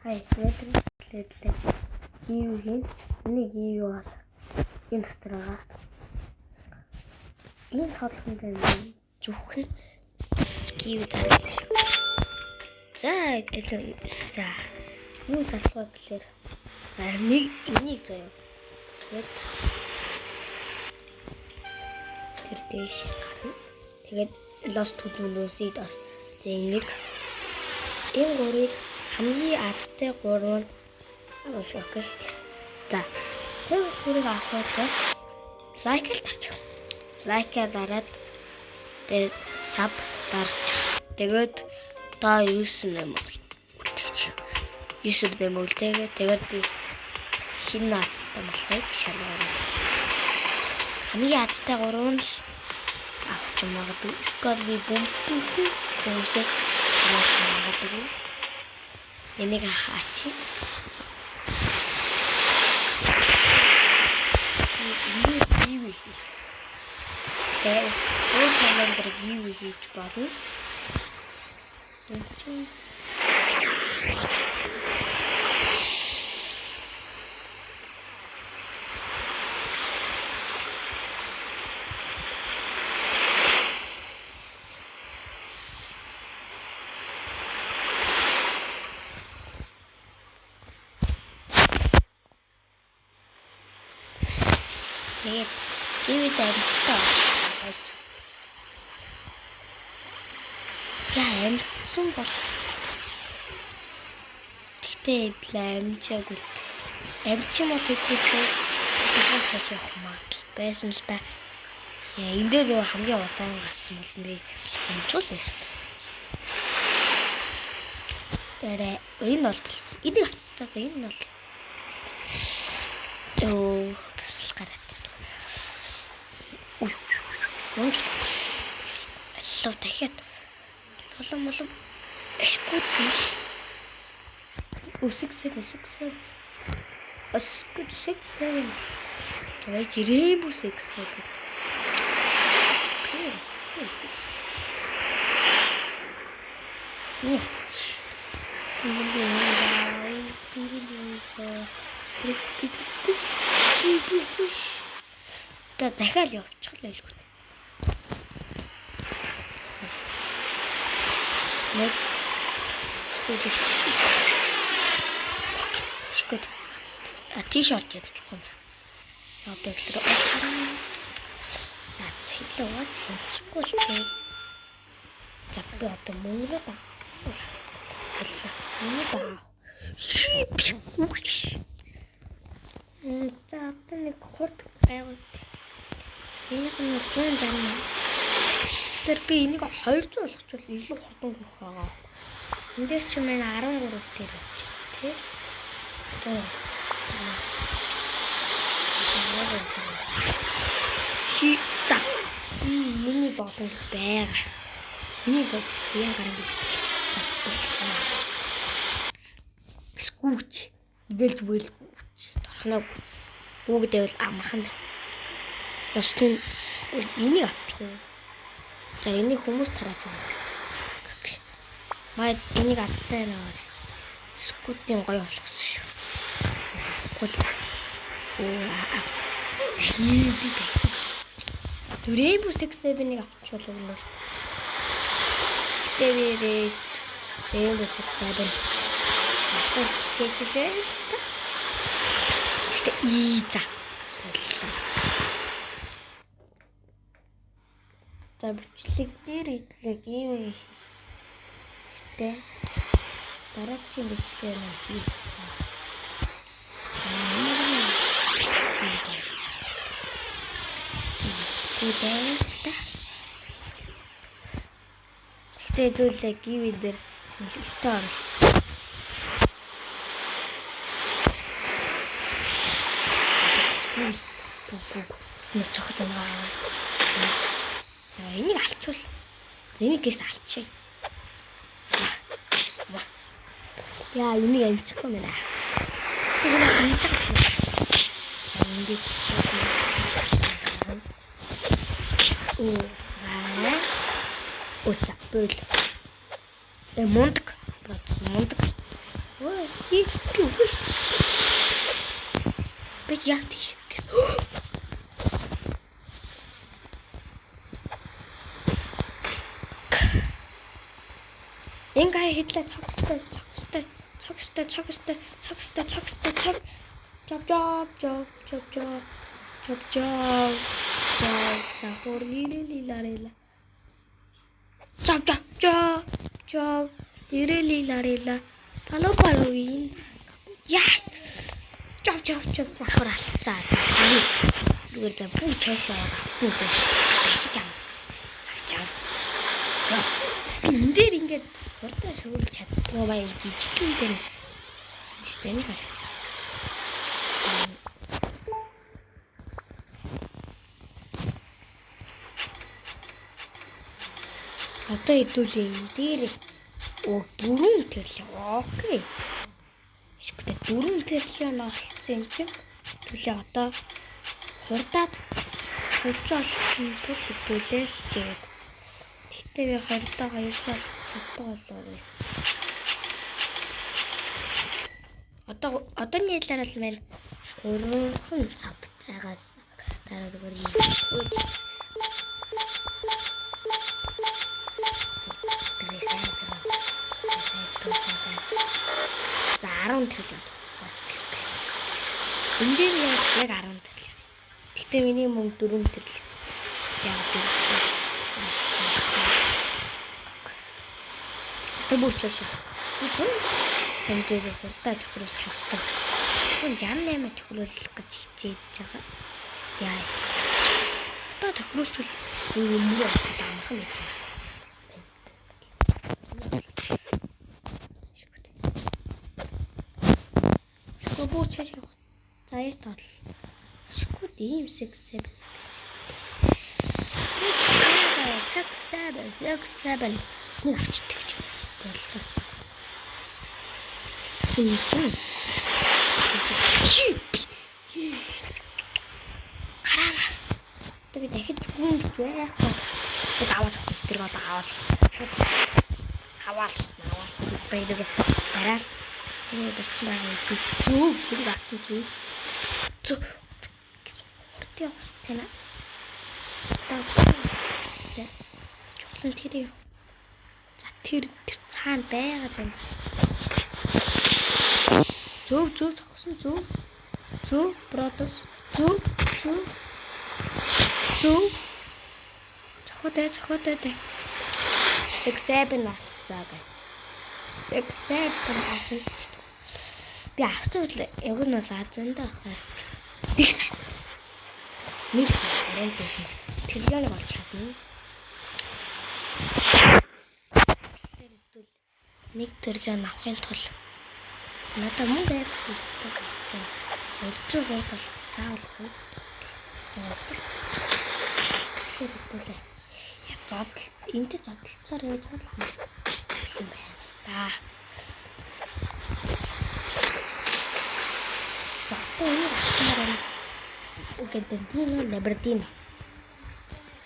Хай, лэдлээ. Юу хийн? Нэг юу бол энэ дотор байгаа. Энэ хоолны дээр зүхэн гівд байгаа. За, юу залхуу гэхээр нэг энийг заяа. Тэгээд тэр дэш гарна. Тэгээд lost төлөвлөсөй дас. Тэгээд энэ гурыг хамгийн адтай 3 нь окей. За. Тэр гурыг авахлаа. Лайк л тарчих. Лайк дараад тэгээд саб дарчих. Тэгээд та 9 юм үлдээч. 9 бэм үлдээгээ тэгээд би хин наатамхайг шалгаарай. Хамгийн адтай 3 нь авч магадгүй. Скор би бомбгүй хүмүүсээ авч магадгүй. Энийг хаачих. Тэс өөрөөр хэлбэл хийж болно. Тэгээд амттай. Яа, сум ба. Тэгтээ амчаагүй. Амч юм уу тэгвэл цааш явах маа байсан л да. Яа, энэ дээр хамгийн удаан гарсан бол би амчуул байсан. Тэрэ энэ бол энэ автаа энэ бол. Оо, гараад. Алло дахиад толом эшгүүд үсгсэг тэгээд ирэм үсгсэг дахиад явчихлаа л гүн. Нэг шкод t-shirt гэдэг юм. Яа тэгэхээр за хэвлээ уус хэмчихгүй л дээ. За би одоо мөнгө ба. За одоо нэг хурд гайвал энийг нь 160. Тэр би энийг 200 болгочвол илүү хурдан гөх байгаа. Энд дээр ч юм 13 дээр тий. За. Миний бодол байгаа. Миний бодол юм гаран скүүч. Идэл зүгээр скүүч. Торхног бүгдээ бол амархан. Бас тийм энийг авчих. За энийг хүмүүс тараад байна. Маа энийг адтай наваа. Скутын гоё болгосон шүү. Гол. Дүрээ бүсгсээ би нэг авчихвал өгнө. Тэвэрээс бүсгсээ бэн. Чэчээ. Ийза. За бичлэг дээр идлэг ийм ихтэй дараагийн бичлэг нь хий. Тэгтээ дүүлээ гівэн дээр хэмжигтэй орно. Нэг цохот байгаа. Энийг алчвал. Энийгээс алчээ. Яа, энийг амжихгүй мэнэ. Энийг Ой, мундаг. Мундаг. Ой. Бэж яг тийш гэсэн. Ингээ хэдлээ цогстой. Сахур лилилиларила. Чоп. Лилилиларила. Палуин. Яа. Чоп сахур алцаа. Зүгээр за бүх чофлоо авчихсан. Ачаа. Энэ дээр ингээд хурдан шүүрч чаддгаа баяр жижиг юм дээр. Штэ нэг хаа. Одоо хэдүүлээ энэ дээр дөрөв тэрлээ. Окей. Шигтэй дөрөв тэрлээ нолсон юм чинь. Түлээ одоо хурдаад хурцол тул хэдүүлээ хичээд. Тэгтээ би хурдаа 2 сар чаддаг болоо гэсэн. Одоо нийлээр л мэн урхан савтайгаас дараа зүгээр юм. За 10 тэрлээ. Энд дээр яг 10 тэрлээ. Тэгтээ миний мөнгө 4 тэрлээ. Яг тийм. Тэбүүчээс. Энд дээр хурдаа төхрүүлж чаддаг. 68 төхрүүлэх гэж хичээж байгаа. Яа. Одоо төхрүүлчихвэл өмнө амарх юм. Тэбүүчээс заяа тал. Шүгүүд ийм 6 7. 6 7. Нэг авчдаг. Каранас. Тэгээд дахиж гүн гэж яах вэ? Аваад тэр гоо аваад. Аваад. Тэгээд дараа энэ бэрчмээ аваад зүг тэр авсан зүг. Зүг. Тэ хостена. Чухал тэр. За тэр цаана байгаад байна. Зүг зогсон зүг. Зүг бродос. Зүг. Чохотой. 6-7 насцаагаа. 6-7 афис. Би асуулт яг нь бол азанда ахаа. Нэг сарын дэшин. Тэрлэгийг олж чадна. Нэг төржөө авахын тулд надад мөнгө авчих. Өлзөө бодол заавал. Тэгвэл яг зодол энтэй зодолцоор яаж болох юм бэ? За.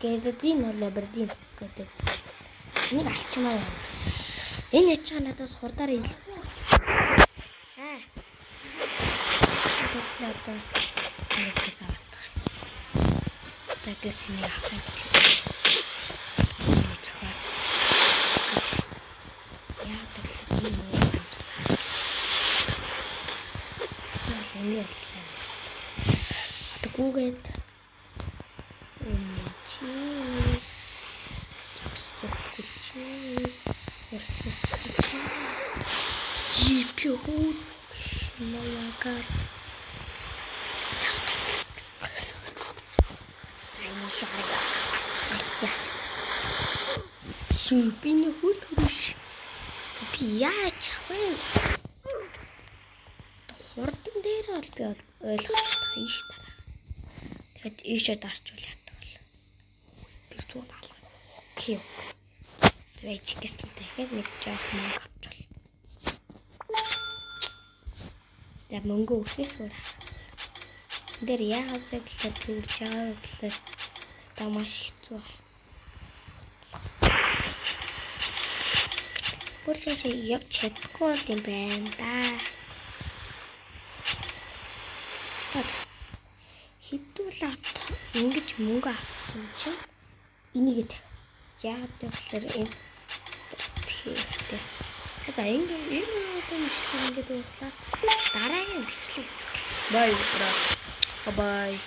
Габердино гэдэг. Нэг алчмаа юм. Энэ ч надаас хурдаар ил. Одоо нэг хэсэг. Тэгээс нэг авах. Google Супине хулхуш. Пияч хаваа. Хурдан дээр бол би ойлгох ийш тараа. Тэгэд ийшээ дарчул яддаг бол. Тэр зүүн алга. Окей. Тэгээд чигэсэн дахиад нэг жоох мөнгө авчвал. Яг мөнгө өснөс үү. Дээр яагаад гэхээр түүж байгаа гэхээр тамаш хэцүү. Бүр шашаа явж чадахгүй юм байна да. Хитүүлээд ингэж мөнгө авсан чинь энийг яагаад гэвэл энэ хэрэгтэй. За ингэ юм шиг ингэ дуусла. Дараагийн бичлэг. Bye. Bye.